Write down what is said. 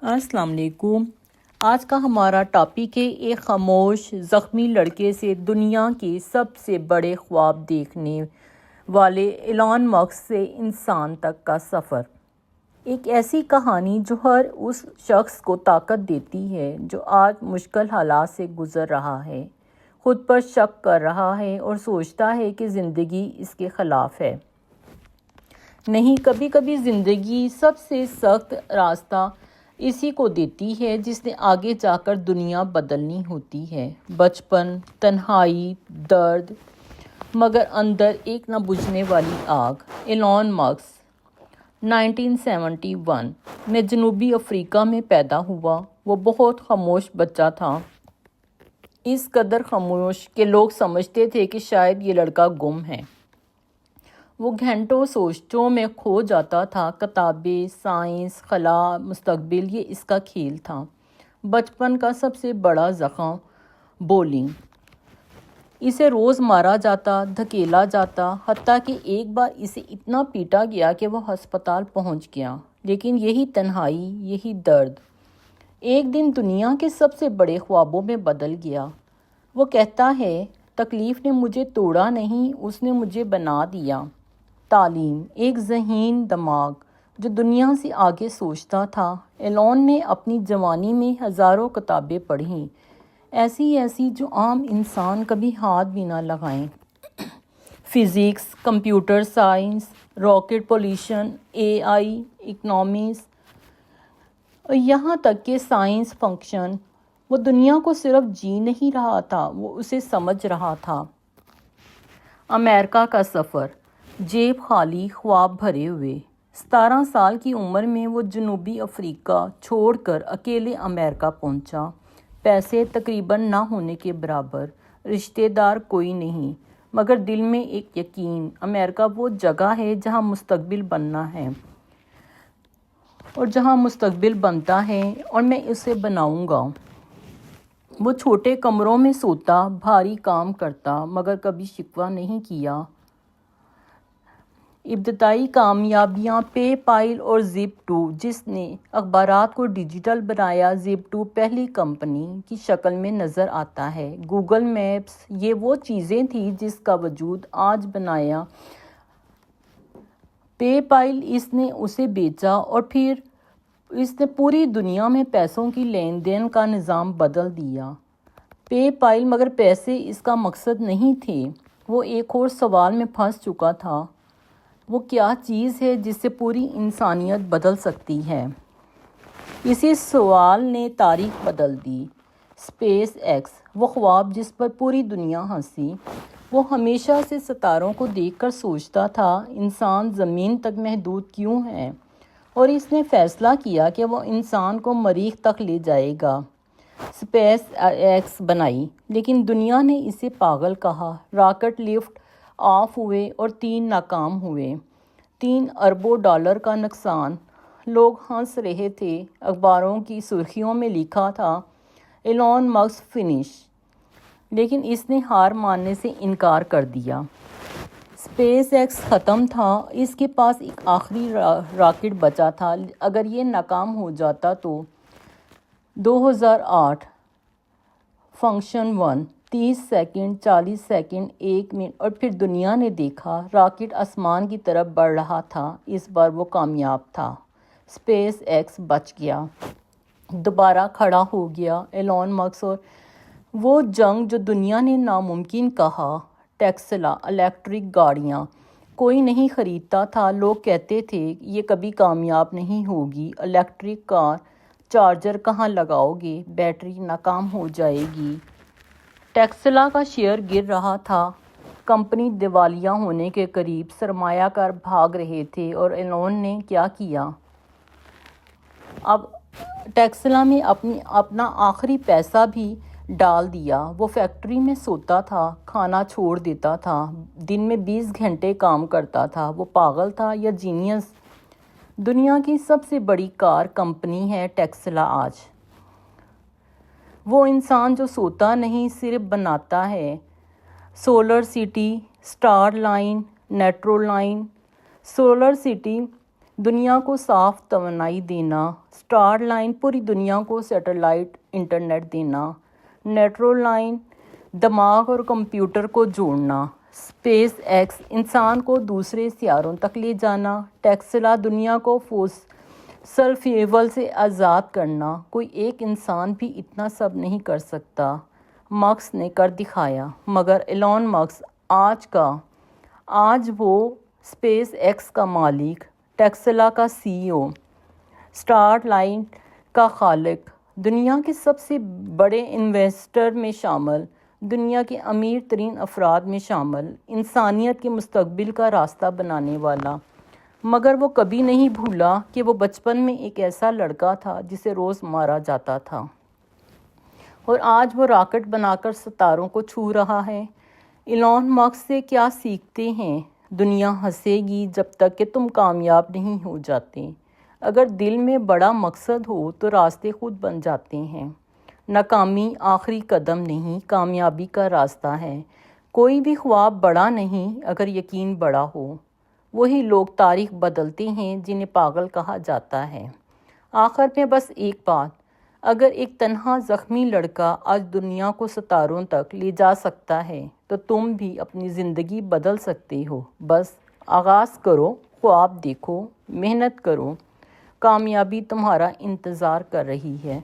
السلام علیکم۔ آج کا ہمارا ٹاپک ہے ایک خاموش زخمی لڑکے سے دنیا کے سب سے بڑے خواب دیکھنے والے ایلان ماسک سے انسان تک کا سفر۔ ایک ایسی کہانی جو ہر اس شخص کو طاقت دیتی ہے جو آج مشکل حالات سے گزر رہا ہے، خود پر شک کر رہا ہے اور سوچتا ہے کہ زندگی اس کے خلاف ہے۔ نہیں، کبھی کبھی زندگی سب سے سخت راستہ اسی کو دیتی ہے جس نے آگے جا کر دنیا بدلنی ہوتی ہے۔ بچپن، تنہائی، درد، مگر اندر ایک نہ بجھنے والی آگ۔ ایلان ماسک 1971 میں جنوبی افریقہ میں پیدا ہوا۔ وہ بہت خاموش بچہ تھا، اس قدر خاموش کہ لوگ سمجھتے تھے کہ شاید یہ لڑکا گم ہے۔ وہ گھنٹوں سوچوں میں کھو جاتا تھا، کتابیں، سائنس، خلا، مستقبل، یہ اس کا کھیل تھا۔ بچپن کا سب سے بڑا زخم بولنگ۔ اسے روز مارا جاتا، دھکیلا جاتا، حتیٰ کہ ایک بار اسے اتنا پیٹا گیا کہ وہ ہسپتال پہنچ گیا۔ لیکن یہی تنہائی، یہی درد ایک دن دنیا کے سب سے بڑے خوابوں میں بدل گیا۔ وہ کہتا ہے، تکلیف نے مجھے توڑا نہیں، اس نے مجھے بنا دیا۔ تعلیم، ایک ذہین دماغ جو دنیا سے آگے سوچتا تھا۔ ایلان نے اپنی جوانی میں ہزاروں کتابیں پڑھیں، ایسی جو عام انسان کبھی ہاتھ بھی نہ لگائیں۔ Physics, computer science, rocket pollution, AI، economics, اور یہاں تک کہ سائنس فکشن۔ وہ دنیا کو صرف جی نہیں رہا تھا، وہ اسے سمجھ رہا تھا۔ امریکہ کا سفر، جیب خالی، خواب بھرے ہوئے۔ 17 سال کی عمر میں وہ جنوبی افریقہ چھوڑ کر اکیلے امریکہ پہنچا۔ پیسے تقریباً نہ ہونے کے برابر، رشتہ دار کوئی نہیں، مگر دل میں ایک یقین، امریکہ وہ جگہ ہے جہاں مستقبل بننا ہے اور جہاں مستقبل بنتا ہے اور میں اسے بناؤں گا۔ وہ چھوٹے کمروں میں سوتا، بھاری کام کرتا، مگر کبھی شکوہ نہیں کیا۔ ابتدائی کامیابیاں، پے پال اور زپ2، جس نے اخبارات کو ڈیجیٹل بنایا۔ زپ2 پہلی کمپنی کی شکل میں نظر آتا ہے۔ گوگل میپس، یہ وہ چیزیں تھیں جس کا وجود آج بنایا۔ پے پال، اس نے اسے بیچا اور پھر اس نے پوری دنیا میں پیسوں کی لین دین کا نظام بدل دیا۔ پے پال، مگر پیسے اس کا مقصد نہیں تھے۔ وہ ایک اور سوال میں پھنس چکا تھا، وہ کیا چیز ہے جس سے پوری انسانیت بدل سکتی ہے؟ اسی سوال نے تاریخ بدل دی۔ اسپیس ایکس، وہ خواب جس پر پوری دنیا ہنسی۔ وہ ہمیشہ سے ستاروں کو دیکھ کر سوچتا تھا، انسان زمین تک محدود کیوں ہے؟ اور اس نے فیصلہ کیا کہ وہ انسان کو مریخ تک لے جائے گا۔ اسپیس ایکس بنائی، لیکن دنیا نے اسے پاگل کہا۔ راکٹ لفٹ آف ہوئے اور 3 ناکام ہوئے۔ $3 ارب کا نقصان۔ لوگ ہنس رہے تھے، اخباروں کی سرخیوں میں لکھا تھا، ایلان ماسک فنش۔ لیکن اس نے ہار ماننے سے انکار کر دیا۔ اسپیس ایکس ختم تھا، اس کے پاس ایک آخری راکٹ بچا تھا۔ اگر یہ ناکام ہو جاتا تو 2008 فنکشن 1، 30 سیکنڈ، 40 سیکنڈ، 1 منٹ، اور پھر دنیا نے دیکھا راکٹ آسمان کی طرف بڑھ رہا تھا۔ اس بار وہ کامیاب تھا۔ اسپیس ایکس بچ گیا، دوبارہ کھڑا ہو گیا۔ ایلان ماسک اور وہ جنگ جو دنیا نے ناممکن کہا۔ ٹیسلا، الیکٹرک گاڑیاں، کوئی نہیں خریدتا تھا۔ لوگ کہتے تھے یہ کبھی کامیاب نہیں ہوگی۔ الیکٹرک کار، چارجر کہاں لگاؤ گے؟ بیٹری ناکام ہو جائے گی۔ ٹیسلا کا شیئر گر رہا تھا، کمپنی دیوالیہ ہونے کے قریب، سرمایہ کار بھاگ رہے تھے، اور ایلان نے کیا کیا؟ اب ٹیسلا میں اپنا آخری پیسہ بھی ڈال دیا۔ وہ فیکٹری میں سوتا تھا، کھانا چھوڑ دیتا تھا، دن میں 20 گھنٹے کام کرتا تھا۔ وہ پاگل تھا یا جینیس؟ دنیا کی سب سے بڑی کار کمپنی ہے ٹیسلا آج۔ وہ انسان جو سوتا نہیں، صرف بناتا ہے۔ Solar city, star line, nitro line. Solar city دنیا کو صاف توانائی دینا، اسٹار لائن پوری دنیا کو سیٹلائٹ انٹرنیٹ دینا، نیٹرو لائن دماغ اور کمپیوٹر کو جوڑنا، اسپیس ایکس انسان کو دوسرے سیاروں تک لے جانا، ٹیسلا دنیا کو فوسل فیول سے آزاد کرنا۔ کوئی ایک انسان بھی اتنا سب نہیں کر سکتا، ماسک نے کر دکھایا۔ مگر ایلون ماسک آج وہ اسپیس ایکس کا مالک، ٹیسلا کا CEO، اسٹار لائن کا خالق، دنیا کے سب سے بڑے انویسٹر میں شامل، دنیا کے امیر ترین افراد میں شامل، انسانیت کے مستقبل کا راستہ بنانے والا۔ مگر وہ کبھی نہیں بھولا کہ وہ بچپن میں ایک ایسا لڑکا تھا جسے روز مارا جاتا تھا، اور آج وہ راکٹ بنا کر ستاروں کو چھو رہا ہے۔ ایلون ماسک سے کیا سیکھتے ہیں؟ دنیا ہنسے گی جب تک کہ تم کامیاب نہیں ہو جاتے۔ اگر دل میں بڑا مقصد ہو تو راستے خود بن جاتے ہیں۔ ناکامی آخری قدم نہیں، کامیابی کا راستہ ہے۔ کوئی بھی خواب بڑا نہیں اگر یقین بڑا ہو۔ وہی لوگ تاریخ بدلتے ہیں جنہیں پاگل کہا جاتا ہے۔ آخر میں بس ایک بات، اگر ایک تنہا زخمی لڑکا آج دنیا کو ستاروں تک لے جا سکتا ہے تو تم بھی اپنی زندگی بدل سکتے ہو۔ بس آغاز کرو، خواب دیکھو، محنت کرو، کامیابی تمہارا انتظار کر رہی ہے۔